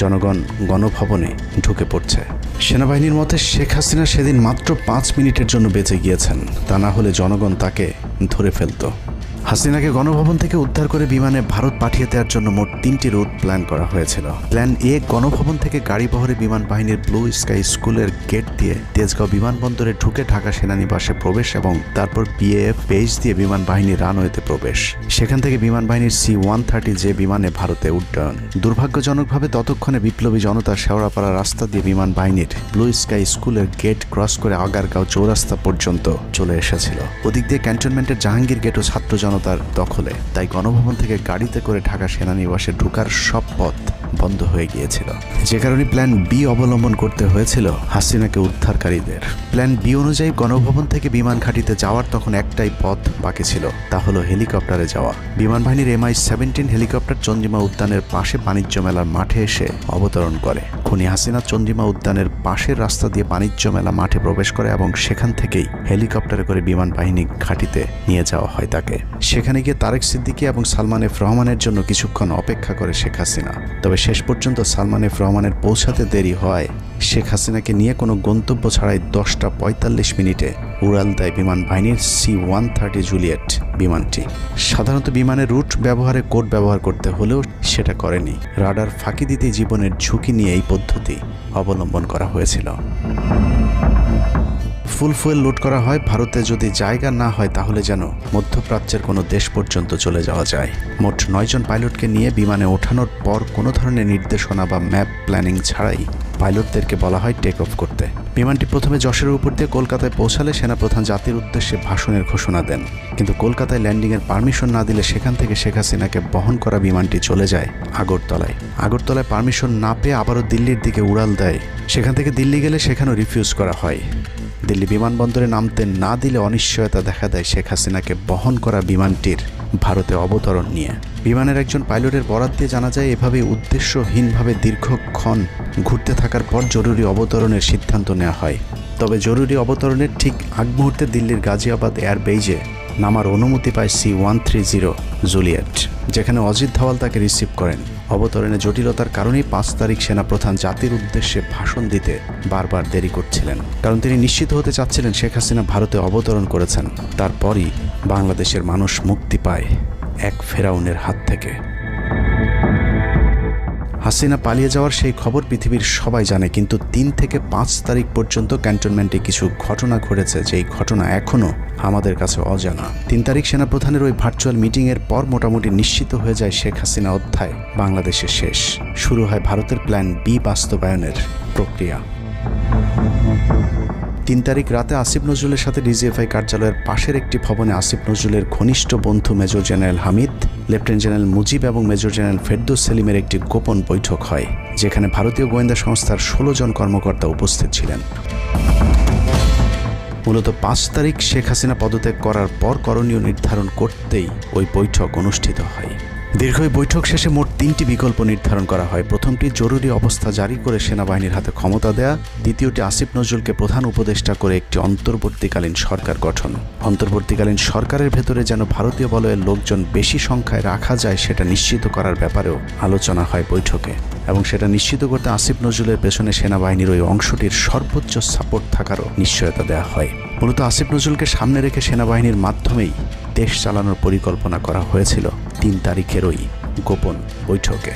জনগণ গণভবনে ঢুকে পড়ছে। সেনাবাহিনীর মতে শেখ হাসিনা সেদিন মাত্র 5 মিনিটের জন্য বেঁচে গিয়েছেন, তা না হলে জনগণ তাকে ধরে ফেলত। হাসিনাকে গণভবন থেকে উদ্ধার করে বিমানে ভারত পাঠিয়ে দেওয়ার জন্য মোট 3টি রুট প্ল্যান করা হয়েছিল। প্ল্যান এ, গণভবন থেকে গাড়িবহরে বিমান বাহিনীর ব্লু স্কাই স্কুলের গেট দিয়ে তেজগাঁও বিমানবন্দরে ঢুকে ঢাকা সেনানিবাসে প্রবেশ এবং তারপর বিএএফ বেস দিয়ে বিমান বাহিনীর রানওয়েতে প্রবেশ। সেখান থেকে বিমান বাহিনীর C-130 যে বিমানে ভারতে উড্ডয়ন। দুর্ভাগ্যজনকভাবে ততক্ষণে বিপ্লবী জনতার শেওড়াপাড়া রাস্তা দিয়ে বিমান বাহিনীর ব্লু স্কাই স্কুলের গেট ক্রস করে আগারগাঁও চৌরাস্তা পর্যন্ত চলে এসেছিল। ওদিক দিয়ে ক্যান্টনমেন্টের জাহাঙ্গীর গেটও ছাত্র জনতার দখলে, তাই গণভবন থেকে গাড়িতে করে ঢাকা সেনানিবাসে ঢোকার সব পথ বন্ধ হয়ে গিয়েছিল, যে কারণে প্ল্যান বি অবলম্বন করতে হয়েছিল হাসিনাকে উদ্ধারকারীদের। প্ল্যান বি অনুযায়ী গণভবন থেকে বিমান ঘাঁটিতে যাওয়ার তখন একটাই পথ বাকি ছিল, তা হলো হেলিকপ্টারে যাওয়া। বিমান বাহিনীর MI-17 হেলিকপ্টার চন্দ্রিমা উদ্যানের পাশে বাণিজ্য মেলার মাঠে এসে অবতরণ করে। খুনি হাসিনা চন্দ্রিমা উদ্যানের পাশের রাস্তা দিয়ে বাণিজ্য মেলা মাঠে প্রবেশ করে এবং সেখান থেকেই হেলিকপ্টারে করে বিমান বাহিনী ঘাঁটিতে নিয়ে যাওয়া হয় তাকে। সেখানে গিয়ে তারেক সিদ্দিকী এবং সালমান এফ রহমানের জন্য কিছুক্ষণ অপেক্ষা করে শেখ হাসিনা। তবে শেষ পর্যন্ত সালমান এফ রহমানের পৌঁছাতে দেরি হয় শেখ হাসিনাকে নিয়ে কোনো গন্তব্য ছাড়াই 10টা 45 মিনিটে উড়াল দেয় বিমান বাহিনীর C-130 জুলিয়েট বিমানটি। সাধারণত বিমানের রুট ব্যবহারে কোড ব্যবহার করতে হলেও সেটা করেনি। রাডার ফাঁকি দিতে জীবনের ঝুঁকি নিয়ে এই পদ্ধতি অবলম্বন করা হয়েছিল। ফুল ফুয়েল লোড করা হয়, ভারতে যদি জায়গা না হয় তাহলে যেন মধ্যপ্রাচ্যের কোনো দেশ পর্যন্ত চলে যাওয়া যায়। মোট 9 জন পাইলটকে নিয়ে বিমানে ওঠানোর পর কোনো ধরনের নির্দেশনা বা ম্যাপ প্ল্যানিং ছাড়াই পাইলটদেরকে বলা হয় টেক অফ করতে। বিমানটি প্রথমে যশোরের উপর দিয়ে কলকাতায় পৌঁছালে সেনাপ্রধান জাতির উদ্দেশ্যে ভাষণের ঘোষণা দেন, কিন্তু কলকাতায় ল্যান্ডিংয়ের পারমিশন না দিলে সেখান থেকে শেখ হাসিনাকে বহন করা বিমানটি চলে যায় আগরতলায়। আগরতলায় পারমিশন না পেয়ে আবারও দিল্লির দিকে উড়াল দেয়। সেখান থেকে দিল্লি গেলে সেখানেও রিফিউজ করা হয়। দিল্লি বিমানবন্দরে নামতে না দিলে অনিশ্চয়তা দেখা দেয় শেখ হাসিনাকে বহন করা বিমানটির ভারতে অবতরণ নিয়ে। বিমানের একজন পাইলটের বরাত দিয়ে জানা যায়, এভাবে উদ্দেশ্যহীনভাবে দীর্ঘক্ষণ ঘুরতে থাকার পর জরুরি অবতরণের সিদ্ধান্ত নেওয়া হয়। তবে জরুরি অবতরণের ঠিক আগ মুহূর্তে দিল্লির গাজিয়াবাদ এয়ারবেজে নামার অনুমতি পায় C-130 জুলিয়েট, যেখানে অজিত ধওয়াল তাকে রিসিভ করেন। অবতরণে জটিলতার কারণেই 5 তারিখ সেনাপ্রধান জাতির উদ্দেশ্যে ভাষণ দিতে বারবার দেরি করছিলেন, কারণ তিনি নিশ্চিত হতে চাচ্ছিলেন শেখ হাসিনা ভারতে অবতরণ করেছেন। তারপরই বাংলাদেশের মানুষ মুক্তি পায় এক ফেরাউনের হাত থেকে। হাসিনা পালিয়ে যাওয়ার সেই খবর পৃথিবীর সবাই জানে, কিন্তু 3 থেকে 5 তারিখ পর্যন্ত ক্যান্টনমেন্টে কিছু ঘটনা ঘটেছে যেই ঘটনা এখনও আমাদের কাছে অজানা। 3 তারিখ সেনাপ্রধানের ওই ভার্চুয়াল মিটিংয়ের পর মোটামুটি নিশ্চিত হয়ে যায় শেখ হাসিনা অধ্যায় বাংলাদেশে শেষ। শুরু হয় ভারতের প্ল্যান বি বাস্তবায়নের প্রক্রিয়া। 3 তারিখ রাতে আসিফ নজরুলের সাথে ডিজিএফআই কার্যালয়ের পাশের একটি ভবনে আসিফ নজরুলের ঘনিষ্ঠ বন্ধু major general Hamid, lieutenant general Mujib এবং মেজর জেনারেল ফেরদৌস সেলিমের একটি গোপন বৈঠক হয়, যেখানে ভারতীয় গোয়েন্দা সংস্থার 16 জন কর্মকর্তা উপস্থিত ছিলেন। মূলত 5 তারিখ শেখ হাসিনা পদত্যাগ করার পর করণীয় নির্ধারণ করতেই ওই বৈঠক অনুষ্ঠিত হয়। দীর্ঘ বৈঠক শেষে মোট 3টি বিকল্প নির্ধারণ করা হয়। প্রথমটি জরুরি অবস্থা জারি করে সেনাবাহিনীর হাতে ক্ষমতা দেয়া, দ্বিতীয়টি আসিফ নজরুলকে প্রধান উপদেষ্টা করে একটি অন্তর্বর্তীকালীন সরকার গঠন। অন্তর্বর্তীকালীন সরকারের ভেতরে যেন ভারতীয় বলয়ের লোকজন বেশি সংখ্যায় রাখা যায় সেটা নিশ্চিত করার ব্যাপারেও আলোচনা হয় বৈঠকে, এবং সেটা নিশ্চিত করতে আসিফ নজরুলের পেছনে সেনাবাহিনীর ওই অংশটির সর্বোচ্চ সাপোর্ট থাকারও নিশ্চয়তা দেওয়া হয়। মূলত আসিফ নজরুলকে সামনে রেখে সেনাবাহিনীর মাধ্যমেই দেশ চালানোর পরিকল্পনা করা হয়েছিল 3 তারিখের ওই গোপন বৈঠকে।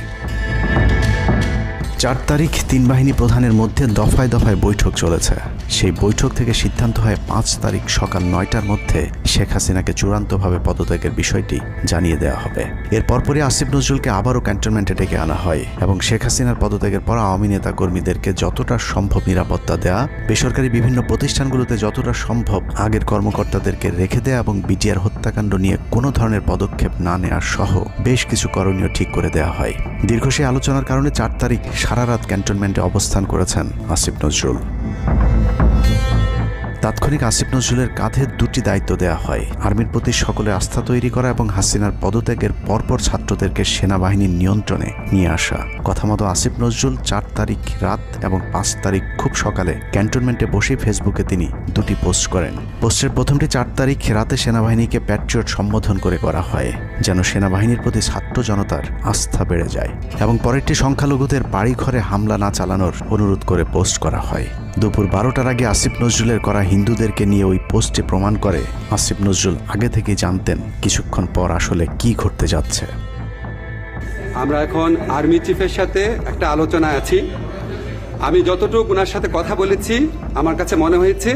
4 তারিখ 3 বাহিনী প্রধানের মধ্যে দফায় দফায় বৈঠক চলেছে। সেই বৈঠক থেকে সিদ্ধান্ত হয় 5 তারিখ সকাল 9টার মধ্যে শেখ হাসিনাকে চূড়ান্তভাবে পদত্যাগের বিষয়টি জানিয়ে দেওয়া হবে। এর পরপরই আসিফ নজরুলকে আবারও ক্যান্টনমেন্টে ডেকে আনা হয় এবং শেখ হাসিনার পদত্যাগের পর আওয়ামী নেতা কর্মীদেরকে যতটা সম্ভব নিরাপত্তা দেয়া, বেসরকারি বিভিন্ন প্রতিষ্ঠানগুলোতে যতটা সম্ভব আগের কর্মকর্তাদেরকে রেখে দেয়া এবং বিটিআর হত্যাকাণ্ড নিয়ে কোনো ধরনের পদক্ষেপ না নেওয়ার সহ বেশ কিছু করণীয় ঠিক করে দেওয়া হয়। দীর্ঘ সেই আলোচনার কারণে 4 তারিখ সারা রাত ক্যান্টনমেন্টে অবস্থান করেছেন আসিফ নজরুল। তাৎক্ষণিক আসিফ নজরুলের কাঁধে 2টি দায়িত্ব দেওয়া হয়: আর্মির প্রতি সকলের আস্থা তৈরি করা এবং হাসিনার পদত্যাগের পরপর ছাত্রদেরকে সেনাবাহিনীর নিয়ন্ত্রণে নিয়ে আসা। কথা মতো আসিফ নজরুল 4 তারিখ রাত এবং 5 তারিখ খুব সকালে ক্যান্টনমেন্টে বসেই ফেসবুকে তিনি 2টি পোস্ট করেন। পোস্টের প্রথমটি 4 তারিখ রাতে সেনাবাহিনীকে প্যাট্রিয়ট সম্বোধন করে করা হয়, যেন সেনাবাহিনীর প্রতি ছাত্র জনতার আস্থা বেড়ে যায়, এবং পরেরটি সংখ্যালঘুদের বাড়িঘরে হামলা না চালানোর অনুরোধ করে পোস্ট করা হয়। দুপুর 12টার আগে আসিফ নজরুলের করা হিন্দুদেরকে নিয়ে ওই পোস্টে প্রমাণ করে আসিফ নজরুল আগে থেকেই জানতেন কিছুক্ষণ পর আসলে কি ঘটতে যাচ্ছে। আমরা এখন আর্মি চিফের সাথে একটা আলোচনায় আছি। আমি যতটুকু ওনার সাথে কথা বলেছি আমার কাছে মনে হয়েছে,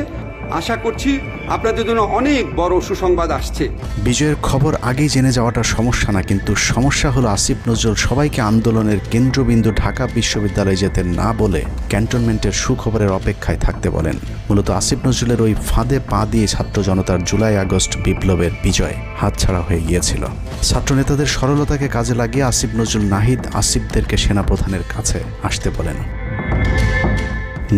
আশা করছি আপনাদের জন্য অনেক বড় সুসংবাদ আসছে। বিজয়ের খবর আগেই জেনে যাওয়াটা সমস্যা না, কিন্তু সমস্যা হলো আসিফ নজরুল সবাইকে আন্দোলনের কেন্দ্রবিন্দু ঢাকা বিশ্ববিদ্যালয়ে যেতে না বলে ক্যান্টনমেন্টের সুখবরের অপেক্ষায় থাকতে বলেন। মূলত আসিফ নজরুলের ওই ফাঁদে পা দিয়ে ছাত্র জনতার জুলাই আগস্ট বিপ্লবের বিজয় হাতছাড়া হয়ে গিয়েছিল। ছাত্রনেতাদের সরলতাকে কাজে লাগিয়ে আসিফ নজরুল নাহিদ আসিফদেরকে সেনাপ্রধানের কাছে আসতে বলেন।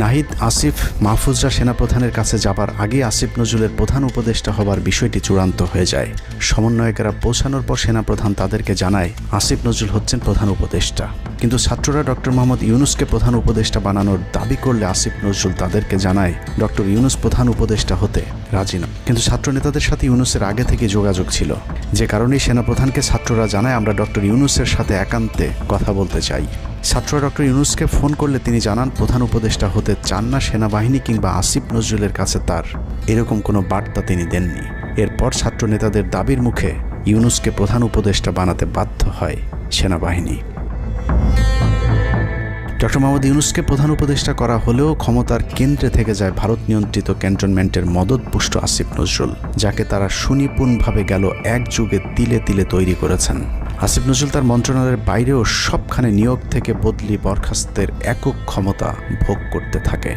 নাহিদ, আসিফ, মাহফুজরা সেনাপ্রধানের কাছে যাবার আগে আসিফ নজরুলের প্রধান উপদেষ্টা হবার বিষয়টি চূড়ান্ত হয়ে যায়। সমন্বয়কেরা পৌঁছানোর পর সেনাপ্রধান তাদেরকে জানায় আসিফ নজরুল হচ্ছেন প্রধান উপদেষ্টা, কিন্তু ছাত্ররা ডক্টর মোহাম্মদ ইউনুসকে প্রধান উপদেষ্টা বানানোর দাবি করলে আসিফ নজরুল তাদেরকে জানায় ডক্টর ইউনুস প্রধান উপদেষ্টা হতে রাজি না। কিন্তু ছাত্র নেতাদের সাথে ইউনুসের আগে থেকে যোগাযোগ ছিল, যে কারণেই সেনাপ্রধানকে ছাত্ররা জানায় আমরা ডক্টর ইউনুসের সাথে একান্তে কথা বলতে চাই। ছাত্ররা ডক্টর ইউনুসকে ফোন করলে তিনি জানান প্রধান উপদেষ্টা হতে চান না সেনাবাহিনী কিংবা আসিফ নজরুলের কাছে তার এরকম কোনো বার্তা তিনি দেননি। এরপর ছাত্র নেতাদের দাবির মুখে ইউনুসকে প্রধান উপদেষ্টা বানাতে বাধ্য হয় সেনাবাহিনী। ডক্টর মোহাম্মদ ইউনুসকে প্রধান উপদেষ্টা করা হলেও ক্ষমতার কেন্দ্রে থেকে যায় ভারত নিয়ন্ত্রিত ক্যান্টনমেন্টের মদতপুষ্ট আসিফ নজরুল, যাকে তারা সুনিপুণভাবে গেল এক যুগে তিলে তিলে তৈরি করেছেন। আসিফ নজরুল তার মন্ত্রণালয়ের বাইরেও সবখানে নিয়োগ থেকে বদলি বরখাস্তের একক ক্ষমতা ভোগ করতে থাকে।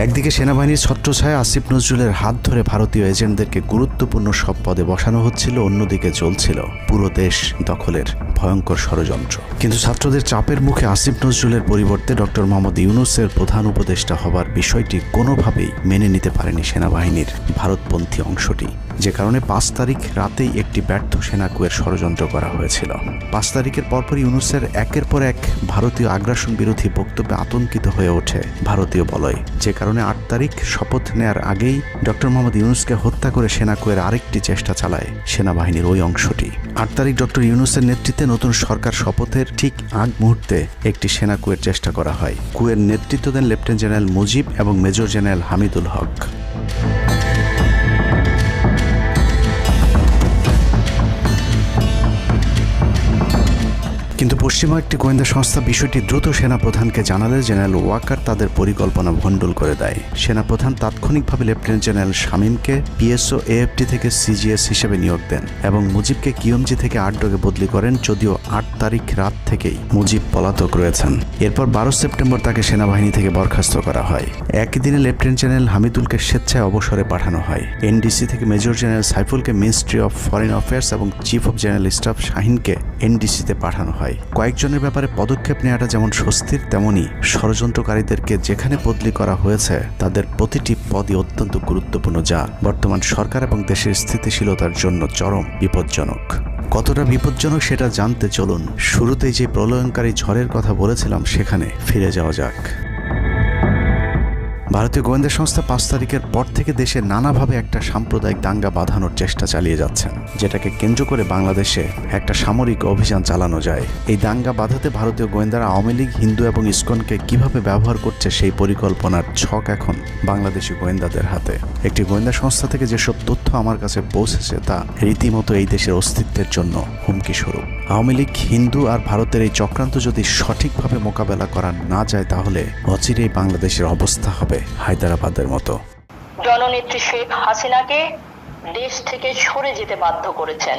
একদিকে সেনাবাহিনীর ছত্রছায়া আসিফ নজরুলের হাত ধরে ভারতীয় এজেন্টদেরকে গুরুত্বপূর্ণ সব পদে বসানো হচ্ছিল, অন্যদিকে চলছিল পুরো দেশ দখলের ভয়ঙ্কর ষড়যন্ত্র। কিন্তু ছাত্রদের চাপের মুখে আসিফ নজরুলের পরিবর্তে ডক্টর মোহাম্মদ ইউনুসের প্রধান উপদেষ্টা হবার বিষয়টি কোনোভাবেই মেনে নিতে পারেনি সেনাবাহিনীর ভারতপন্থী অংশটি, যে কারণে 5 তারিখ রাতেই একটি ব্যর্থ সেনাকুয়ের ষড়যন্ত্র করা হয়েছিল। 5 তারিখের পরপরই ইউনুসের একের পর এক ভারতীয় আগ্রাসন বিরোধী বক্তব্যে আতঙ্কিত হয়ে ওঠে ভারতীয় বলয়, যে কারণে 8 তারিখ শপথ নেয়ার আগেই ডক্টর মোহাম্মদ ইউনুসকে হত্যা করে সেনাকুয়ের আরেকটি চেষ্টা চালায় সেনাবাহিনীর ওই অংশটি। 8 তারিখ ডক্টর ইউনুসের নেতৃত্বে নতুন সরকার শপথের ঠিক আগ মুহূর্তে একটি সেনাকুয়ের চেষ্টা করা হয়। কুয়ের নেতৃত্ব দেন লেফটেন্যান্ট জেনারেল মুজিব এবং মেজর জেনারেল হামিদুল হক। কিন্তু পশ্চিমা একটি গোয়েন্দা সংস্থা বিষয়টি দ্রুত সেনাপ্রধানকে জানালে জেনারেল ওয়াকার তাদের পরিকল্পনা ভণ্ডুল করে দেয়। সেনাপ্রধান তাৎক্ষণিকভাবে লেফটেন্যান্ট জেনারেল শামীমকে পিএসও এএফটি থেকে সিজিএস হিসেবে নিয়োগ দেন এবং মুজিবকে কিউএমজি থেকে আটডগে বদলি করেন, যদিও 8 তারিখ রাত থেকেই মুজিব পলাতক রয়েছেন। এরপর 12 সেপ্টেম্বর তাকে সেনাবাহিনী থেকে বরখাস্ত করা হয়। একই দিনে লেফটেন্যান্ট জেনারেল হামিদুলকে স্বেচ্ছায় অবসরে পাঠানো হয়। এনডিসি থেকে মেজর জেনারেল সাইফুলকে মিনিস্ট্রি অফ ফরেন অ্যাফেয়ার্স এবং চিফ অফ জেনারেল স্টাফ শাহিনকে এনডিসিতে পাঠানো হয়। কয়েকজনের ব্যাপারে পদক্ষেপ নেওয়াটা যেমন স্বস্তির, তেমনই ষড়যন্ত্রকারীদেরকে যেখানে বদলি করা হয়েছে তাদের প্রতিটি পদই অত্যন্ত গুরুত্বপূর্ণ, যা বর্তমান সরকার এবং দেশের স্থিতিশীলতার জন্য চরম বিপজ্জনক। কতটা বিপজ্জনক সেটা জানতে চলুন শুরুতেই যে প্রলয়ঙ্কারী ঝড়ের কথা বলেছিলাম সেখানে ফিরে যাওয়া যাক। ভারতীয় গোয়েন্দা সংস্থা 5 তারিখের পর থেকে দেশে নানাভাবে একটা সাম্প্রদায়িক দাঙ্গা বাঁধানোর চেষ্টা চালিয়ে যাচ্ছেন, যেটাকে কেন্দ্র করে বাংলাদেশে একটা সামরিক অভিযান চালানো যায়। এই দাঙ্গা বাঁধাতে ভারতীয় গোয়েন্দারা আওয়ামী লীগ, হিন্দু এবং ইসকনকে কিভাবে ব্যবহার করছে সেই পরিকল্পনার ছক এখন বাংলাদেশি গোয়েন্দাদের হাতে। একটি গোয়েন্দা সংস্থা থেকে যেসব তথ্য আমার কাছে পৌঁছেছে তা রীতিমতো এই দেশের অস্তিত্বের জন্য হুমকি স্বরূপ। আওয়ামী লীগ, হিন্দু আর ভারতের এই চক্রান্ত যদি সঠিকভাবে মোকাবেলা করা না যায় তাহলে অচিরেই বাংলাদেশের অবস্থা হবে হায়দ্রাবাদের মতো। জননেত্রী শেখ হাসিনাকে দেশ থেকে সরে যেতে বাধ্য করেছেন।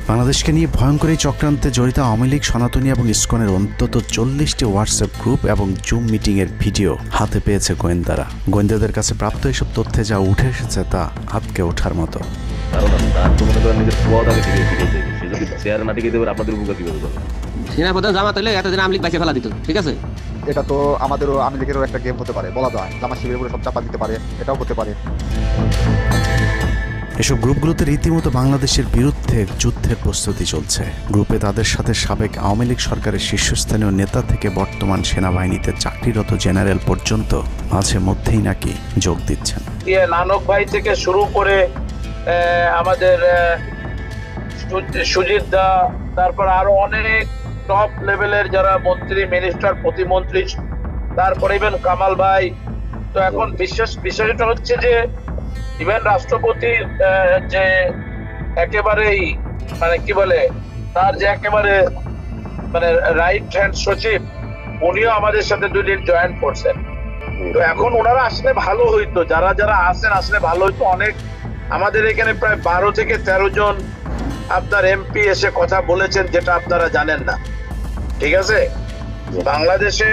বাংলাদেশকে নিয়ে ভয়ঙ্কর এই চক্রান্তে জড়িত আওয়ামী লীগ, সনাতনী এবং ইসকনের অন্তত 40টি হোয়াটসঅ্যাপ গ্রুপ এবং জুম মিটিংয়ের ভিডিও হাতে পেয়েছে গোয়েন্দারা। গোয়েন্দাদের কাছে প্রাপ্ত এসব তথ্যে যা উঠে এসেছে তা আটকে ওঠার মতো। সেনাপ্রধান জামাত হলে এতদিন আওয়ামী লীগ বাইসে ফেলা দিত, ঠিক আছে? এটা তো আমাদেরও আওয়ামী লীগেরও একটা গেম হতে পারে, বলা যায় জামাত শিবিরের উপরে সব চাপা দিতে পারে, এটাও হতে পারে। এসব গ্রুপগুলোতে রীতিমতো বাংলাদেশের বিরুদ্ধে যুদ্ধের প্রস্তুতি চলছে। গ্রুপে তাদের সাথে সাবেক আওয়ামী লীগ সরকারের শীর্ষস্থানীয় নেতা থেকে বর্তমান সেনাবাহিনীতে চাকরিরত জেনারেল পর্যন্ত মাঝে মধ্যেই নাকি যোগ দিচ্ছেন। নানক ভাই থেকে শুরু করে আমাদের সুজিত দা, তারপর আরো অনেক টপ লেভেলের যারা মন্ত্রী, মিনিস্টার, প্রতিমন্ত্রী, তারপরে ইভেন কামাল ভাই। তো এখন বিষয়টা হচ্ছে যে ইভেন রাষ্ট্রপতির যে একেবারেই মানে কি বলে তার যে একেবারে মানে রাইট হ্যান্ড সচিব, উনিও আমাদের সাথে 2 দিন জয়েন করছেন। তো এখন ওনারা আসলে ভালো হইতো, যারা যারা আসেন আসলে ভালো হইতো। অনেক আমাদের এখানে প্রায় 12 থেকে 13 জন আপনার এমপি এসে কথা বলেছেন, যেটা আপনারা জানেন না, ঠিক আছে? বাংলাদেশে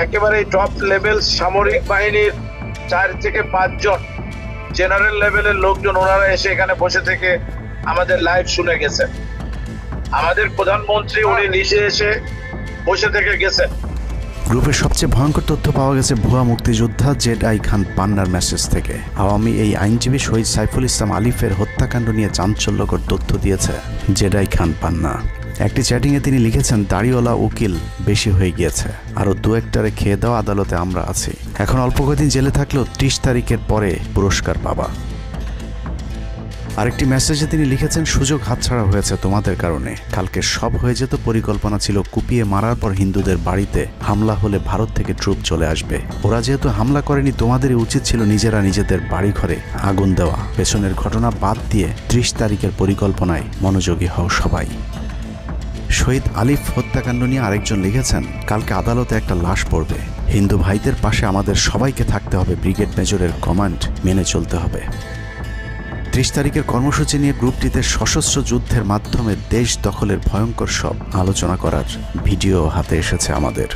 একেবারে টপ লেভেল সামরিক বাহিনীর 4 থেকে 5 জন জেনারেল লেভেলের লোকজন ওনারা এসে এখানে বসে থেকে আমাদের লাইভ শুনে গেছেন। আমাদের প্রধানমন্ত্রী উনি নিচে এসে বসে থেকে গেছেন। গ্রুপের সবচেয়ে ভয়ঙ্কর তথ্য পাওয়া গেছে ভুয়া মুক্তিযোদ্ধা জেডাই খান পান্নার মেসেজ থেকে। আওয়ামী এই আইনজীবী শহীদ সাইফুল ইসলাম আলিফের হত্যাকাণ্ড নিয়ে চাঞ্চল্যকর তথ্য দিয়েছে জেডাই খান পান্না। একটি চ্যাটিংয়ে তিনি লিখেছেন, দাড়িওয়ালা উকিল বেশি হয়ে গিয়েছে, আরও 2-1টারে খেয়ে দেওয়া আদালতে আমরা আছি, এখন অল্প কদিন জেলে থাকলেও 30 তারিখের পরে পুরস্কার পাবা। আরেকটি মেসেজে তিনি লিখেছেন, সুযোগ হাতছাড়া হয়েছে তোমাদের কারণে, কালকে সব হয়ে যেত। পরিকল্পনা ছিল কুপিয়ে মারার পর হিন্দুদের বাড়িতে হামলা হলে ভারত থেকে ট্রুপ চলে আসবে। ওরা যেহেতু হামলা করেনি, তোমাদেরই উচিত ছিল নিজেরা নিজেদের বাড়িঘরে আগুন দেওয়া। পেছনের ঘটনা বাদ দিয়ে 30 তারিখের পরিকল্পনায় মনোযোগী হও সবাই। শহীদ আলিফ হত্যাকাণ্ড নিয়ে আরেকজন লিখেছেন, কালকে আদালতে একটা লাশ পড়বে, হিন্দু ভাইদের পাশে আমাদের সবাইকে থাকতে হবে, ব্রিগেড মেজরের কমান্ড মেনে চলতে হবে। 30 তারিখের কর্মসূচি নিয়ে গ্রুপটিতে সশস্ত্র যুদ্ধের মাধ্যমে দেশ দখলের ভয়ঙ্কর সব আলোচনা করার ভিডিও হাতে এসেছে আমাদের।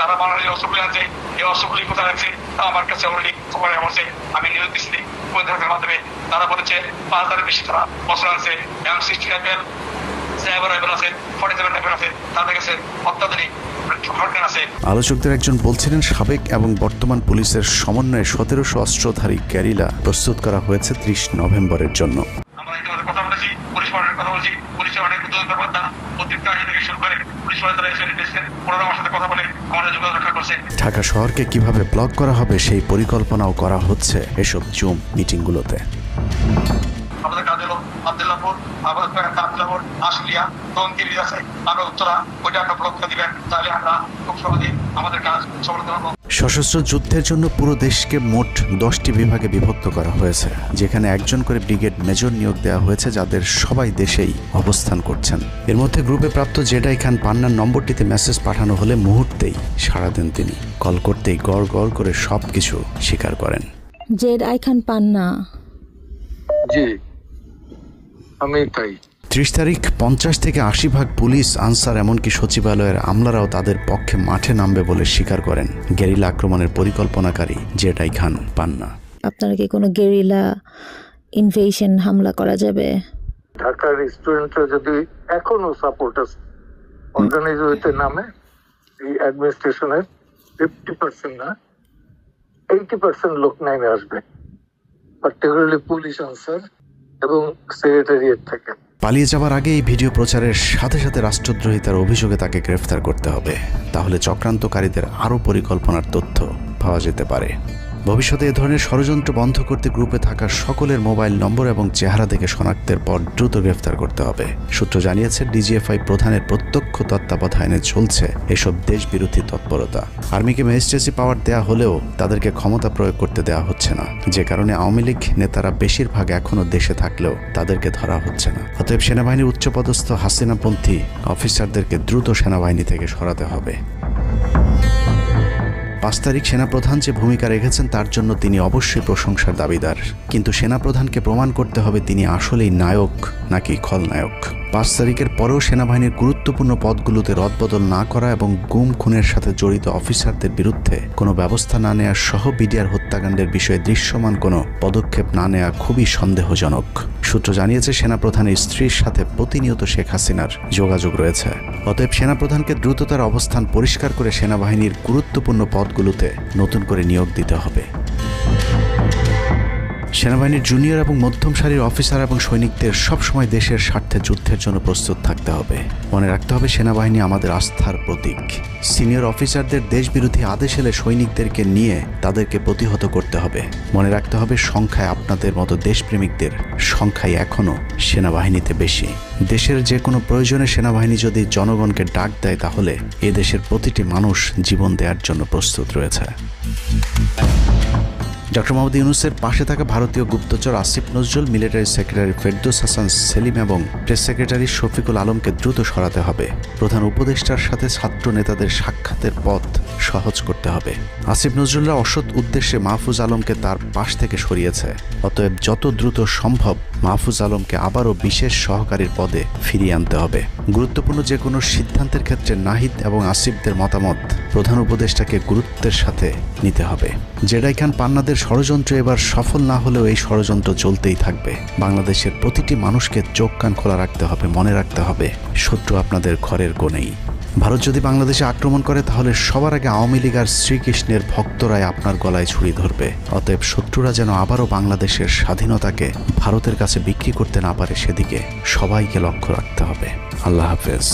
তারা বাঙালির অস্ত্রগুলি আছে, এই অস্ত্রগুলি কোথায় আছে আমার কাছে অলরেডি খবর এসেছে। আমি নিউজ দিচ্ছি গোয়েন্দাদের মাধ্যমে, তারা বলেছে 5000-এর বেশি তারা অস্ত্র আছে, M60 রাইফেল, সাইবার রাইফেল আছে, 47 রাইফেল আছে, তাদের কাছে অত্যাধুনিক হটগান আছে। আলোচকদের একজন বলছিলেন, সাবেক এবং বর্তমান পুলিশের সমন্বয়ে 1700 অস্ত্রধারী গ্যারিলা প্রস্তুত করা হয়েছে 30 নভেম্বরের জন্য। আমরা ইতিমধ্যে কথা বলেছি, পুলিশ পার্টির কথা বলছি, পুলিশের অনেক কর্মকর্তা অতিরিক্ত আইন থেকে শুরু করে পুলিশ পার্টিরা এসে এসেছেন, ওনারা আমার সাথে কথা বলে আমাদের যোগাযোগ রক্ষা করছে। ঢাকা শহরকে কিভাবে ব্লক করা হবে সেই পরিকল্পনাও করা হচ্ছে এসব জুম মিটিংগুলোতে। আমাদের কাজে হলো আব্দুল্লাহপুর, আব্দুল্লাহপুর, আশুলিয়া, টঙ্গী আছে, আমরা উত্তরা ওইটা একটা ব্লক দিবেন, তাহলে আমরা খুব সহজে আমাদের কাজ সফলতা হবে। সশস্ত্র যুদ্ধের জন্য পুরো দেশকে মোট 10টি বিভাগে বিভক্ত করা হয়েছে, যেখানে একজন করে ব্রিগেড মেজর নিয়োগ দেওয়া হয়েছে, যাদের সবাই দেশেই অবস্থান করছেন। এর মধ্যে গ্রুপে প্রাপ্ত জেডাই খান পান্নার নম্বরটিতে মেসেজ পাঠানো হলে মুহূর্তেই সাড়া দেন তিনি। কল করতেই গড় গড় করে সবকিছু স্বীকার করেন। জেডাই খান পান্না, জি আমি তাই। 30 তারিখ 50 থেকে 80% পুলিশ, আনসার, এমনকি সচিবালয়ের আমলারাও তাদের পক্ষে মাঠে নামবে বলে স্বীকার করেন গেরিলা আক্রমণের পরিকল্পনাকারী জেডাই খান পান্না। আপনারা কি কোনো গেরিলা ইনভেশন হামলা করা যাবে? ঢাকার স্টুডেন্টরা যদি এখনো সাপোর্টার্স অর্গানাইজ হইতে নামে, এই অ্যাডমিনিস্ট্রেশনের 50% না 80% লোক নামে আসবে, পার্টিকুলারলি পুলিশ, আনসার এবং সেক্রেটারিয়েট থেকে। পালিয়ে যাওয়ার আগে এই ভিডিও প্রচারের সাথে সাথে রাষ্ট্রদ্রোহিতার অভিযোগে তাকে গ্রেফতার করতে হবে, তাহলে চক্রান্তকারীদের আরও পরিকল্পনার তথ্য পাওয়া যেতে পারে। ভবিষ্যতে এ ধরনের ষড়যন্ত্র বন্ধ করতে গ্রুপে থাকা সকলের মোবাইল নম্বর এবং চেহারা দেখে শনাক্তের পর দ্রুত গ্রেফতার করতে হবে। সূত্র জানিয়েছে, ডিজিএফআই প্রধানের প্রত্যক্ষ তত্ত্বাবধানে চলছে এসব দেশবিরোধী তৎপরতা। আর্মিকে ম্যাজিস্ট্রেসি পাওয়ার দেয়া হলেও তাদেরকে ক্ষমতা প্রয়োগ করতে দেওয়া হচ্ছে না, যে কারণে আওয়ামী লীগ নেতারা বেশিরভাগ এখনও দেশে থাকলেও তাদেরকে ধরা হচ্ছে না। অতএব সেনাবাহিনীর উচ্চপদস্থ হাসিনাপন্থী অফিসারদেরকে দ্রুত সেনাবাহিনী থেকে সরাতে হবে। 5 তারিখ সেনাপ্রধান যে ভূমিকা রেখেছেন তার জন্য তিনি অবশ্যই প্রশংসার দাবিদার, কিন্তু সেনাপ্রধানকে প্রমাণ করতে হবে তিনি আসলেই নায়ক নাকি খলনায়ক। 5 তারিখের পরেও সেনাবাহিনীর গুরুত্বপূর্ণ পদগুলোতে রদবদল না করা এবং গুম খুনের সাথে জড়িত অফিসারদের বিরুদ্ধে কোনো ব্যবস্থা না নেওয়া সহ বিডিআর হত্যাকাণ্ডের বিষয়ে দৃশ্যমান কোনো পদক্ষেপ না নেওয়া খুবই সন্দেহজনক। সূত্র জানিয়েছে, সেনাপ্রধানের স্ত্রীর সাথে প্রতিনিয়ত শেখ হাসিনার যোগাযোগ রয়েছে। অতএব সেনাপ্রধানকে দ্রুত তার অবস্থান পরিষ্কার করে সেনাবাহিনীর গুরুত্বপূর্ণ পদগুলোতে নতুন করে নিয়োগ দিতে হবে। সেনাবাহিনীর জুনিয়র এবং মধ্যম সারির অফিসার এবং সৈনিকদের সবসময় দেশের স্বার্থে যুদ্ধের জন্য প্রস্তুত থাকতে হবে। মনে রাখতে হবে, সেনাবাহিনী আমাদের আস্থার প্রতীক। সিনিয়র অফিসারদের দেশবিরোধী আদেশ এলে সৈনিকদেরকে নিয়ে তাদেরকে প্রতিহত করতে হবে। মনে রাখতে হবে, সংখ্যায় আপনাদের মতো দেশপ্রেমিকদের সংখ্যাই এখনও সেনাবাহিনীতে বেশি। দেশের যে কোনো প্রয়োজনে সেনাবাহিনী যদি জনগণকে ডাক দেয়, তাহলে এ দেশের প্রতিটি মানুষ জীবন দেওয়ার জন্য প্রস্তুত রয়েছে। ডক্টর মোহাম্মদ ইউনূসের পাশে থাকা ভারতীয় গুপ্তচর আসিফ নজরুল, মিলিটারি সেক্রেটারি ফেরদৌস হাসান সেলিম এবং প্রেস সেক্রেটারি শফিকুল আলমকে দ্রুত সরাতে হবে। প্রধান উপদেষ্টার সাথে ছাত্র নেতাদের সাক্ষাতের পথ সহজ করতে হবে। আসিফ নজরুলরা অসৎ উদ্দেশ্যে মাহফুজ আলমকে তার পাশ থেকে সরিয়েছে। অতএব যত দ্রুত সম্ভব মাহফুজ আলমকে আবারও বিশেষ সহকারীর পদে ফিরিয়ে আনতে হবে। গুরুত্বপূর্ণ যে কোনো সিদ্ধান্তের ক্ষেত্রে নাহিদ এবং আসিফদের মতামত প্রধান উপদেষ্টাকে গুরুত্বের সাথে নিতে হবে। জেডাই খান পান্নাদের ষড়যন্ত্র এবার সফল না হলেও এই ষড়যন্ত্র চলতেই থাকবে। বাংলাদেশের প্রতিটি মানুষকে চোখ কান খোলা রাখতে হবে, মনে রাখতে হবে শত্রু আপনাদের ঘরের কোণেই। ভারত যদি বাংলাদেশে আক্রমণ করে, তাহলে সবার আগে আওয়ামী লীগ আর শ্রীকৃষ্ণের ভক্তরাই আপনার গলায় ছুরি ধরবে। অতএব শত্রুরা যেন আবারও বাংলাদেশের স্বাধীনতাকে ভারতের কাছে বিক্রি করতে না পারে, সেদিকে সবাইকে লক্ষ্য রাখতে হবে। আল্লাহ হাফেজ।